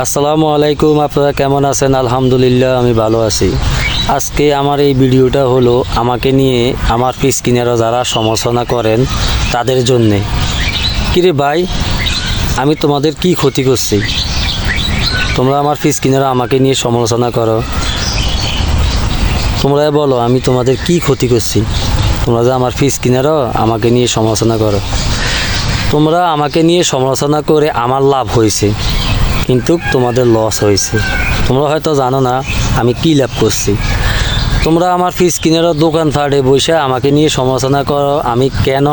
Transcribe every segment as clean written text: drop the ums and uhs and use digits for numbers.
আসসালামু আলাইকুম, আপনারা কেমন আছেন? আলহামদুলিল্লাহ আমি ভালো আছি। আজকে আমার এই ভিডিওটা হলো আমাকে নিয়ে আমার পিস কিনারা যারা সমালোচনা করেন তাদের জন্যে। কিরে ভাই, আমি তোমাদের কি ক্ষতি করছি? তোমরা আমার পিস কিনারা আমাকে নিয়ে সমালোচনা করো, তোমরা বলো আমি তোমাদের কি ক্ষতি করছি? তোমরা যে আমার পিস কিনারা আমাকে নিয়ে সমালোচনা করো, তোমরা আমাকে নিয়ে সমালোচনা করে আমার লাভ হয়েছে, কিন্তু তোমাদের লস হয়েছে। তোমরা হয়তো জানো না আমি কি লাভ করছি। তোমরা আমার ফিস কিনারও দোকান ফাটে বসে আমাকে নিয়ে সমালোচনা করো আমি কেন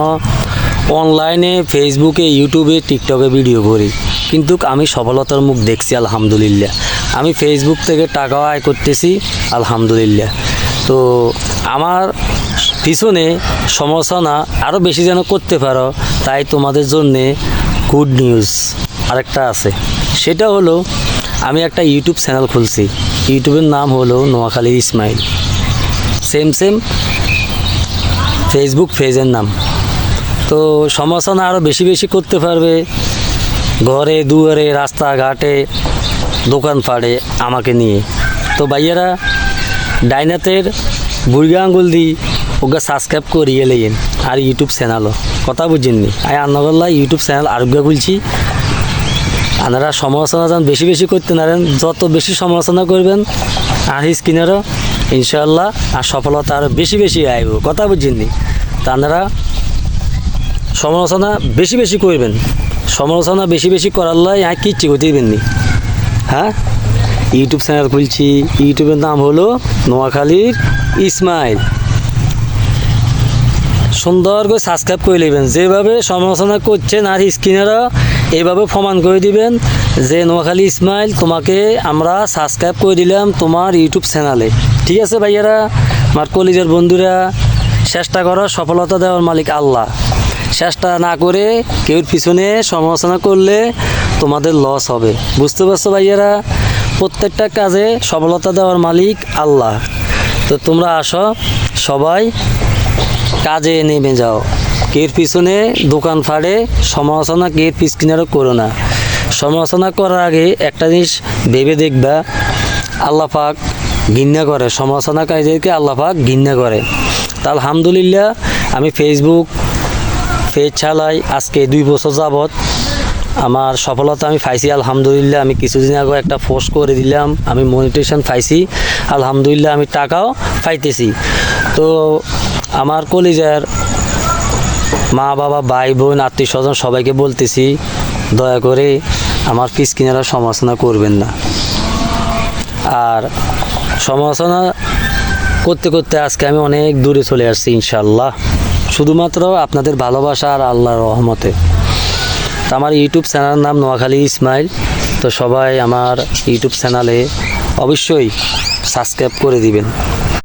অনলাইনে ফেসবুকে ইউটিউবে টিকটকে ভিডিও করি, কিন্তু আমি সফলতার মুখ দেখছি আলহামদুলিল্লাহ। আমি ফেসবুক থেকে টাকাও আয় করতেছি আলহামদুলিল্লাহ। তো আমার পিছনে সমালোচনা আরও বেশি যেন করতে পারো, তাই তোমাদের জন্যে গুড নিউজ আরেকটা আছে। সেটা হলো আমি একটা ইউটিউব চ্যানেল খুলছি, ইউটিউবের নাম হলো নোয়াখালী ইসমাইল, সেম ফেসবুক পেজের নাম। তো সমালোচনা আরও বেশি বেশি করতে পারবে, ঘরে দুয়ারে রাস্তাঘাটে দোকান পাড়ে আমাকে নিয়ে। তো ভাইয়ারা ডাইনাতের বুড়িগা আঙ্গুল দি ওকে সাবস্ক্রাইব করিয়ে লেন আর ইউটিউব চ্যানেলও কথা বুঝিনি। আমি আন্নাগল্লা ইউটিউব চ্যানেল আরোগ্য খুলছি। আপনারা সমালোচনা যেন বেশি বেশি করতে নারেন, যত বেশি সমালোচনা করবেন আর স্ক্রিনেরও ইনশাআল্লাহ আর সফলতা আরও বেশি বেশি আইব কথা বুঝিনি। তা আপনারা সমালোচনা বেশি বেশি করবেন, সমালোচনা বেশি বেশি করার লাই আর কিচ্ছু করতে দিবেন নি। হ্যাঁ, ইউটিউব চ্যানেল খুলছি, ইউটিউবের নাম হলো নোয়াখালীর ইসমাইল। সুন্দর করে সাবস্ক্রাইব করে নেবেন, যেভাবে সমালোচনা করছেন আর স্ক্রিনেরা এইভাবে প্রমাণ করে দিবেন যে নোয়াখালী ইসমাইল তোমাকে আমরা সাবস্ক্রাইব করে দিলাম তোমার ইউটিউব চ্যানেলে। ঠিক আছে ভাইয়ারা, আমার কলিজার বন্ধুরা, চেষ্টা করো, সফলতা দেওয়ার মালিক আল্লাহ। চেষ্টা না করে কেউর পিছনে সমালোচনা করলে তোমাদের লস হবে, বুঝতে পারছো ভাইয়ারা? প্রত্যেকটা কাজে সফলতা দেওয়ার মালিক আল্লাহ। তো তোমরা আসো, সবাই কাজে নেমে যাও, কের পিছনে দোকান ফাড়ে সমালোচনা কের পিস কিনারও করো না। সমালোচনা করার আগে একটা জিনিস ভেবে দেখবা, আল্লাহ পাক ঘৃণা করে, সমালোচনাকারীদেরকে আল্লাহ পাক ঘৃণা করে। তা আলহামদুলিল্লাহ আমি ফেসবুক পেজ চালাই আজকে 2 বছর যাবৎ। আমার সফলতা আমি পাইছি আলহামদুলিল্লাহ। আমি কিছুদিন আগে একটা পোস্ট করে দিলাম, আমি মনিটাইজেশন পাইছি আলহামদুলিল্লাহ, আমি টাকাও পাইতেছি। তো আমার কলিজার মা বাবা ভাই বোন আত্মীয় স্বজন সবাইকে বলতেছি, দয়া করে আমার পিস কিনারা সমালোচনা করবেন না। আর সমালোচনা করতে করতে আজকে আমি অনেক দূরে চলে আসছি ইনশাআল্লাহ, শুধুমাত্র আপনাদের ভালোবাসা আর আল্লাহর রহমতে। তো আমার ইউটিউব চ্যানেলের নাম নোয়াখালী ইসমাইল। তো সবাই আমার ইউটিউব চ্যানেলে অবশ্যই সাবস্ক্রাইব করে দিবেন।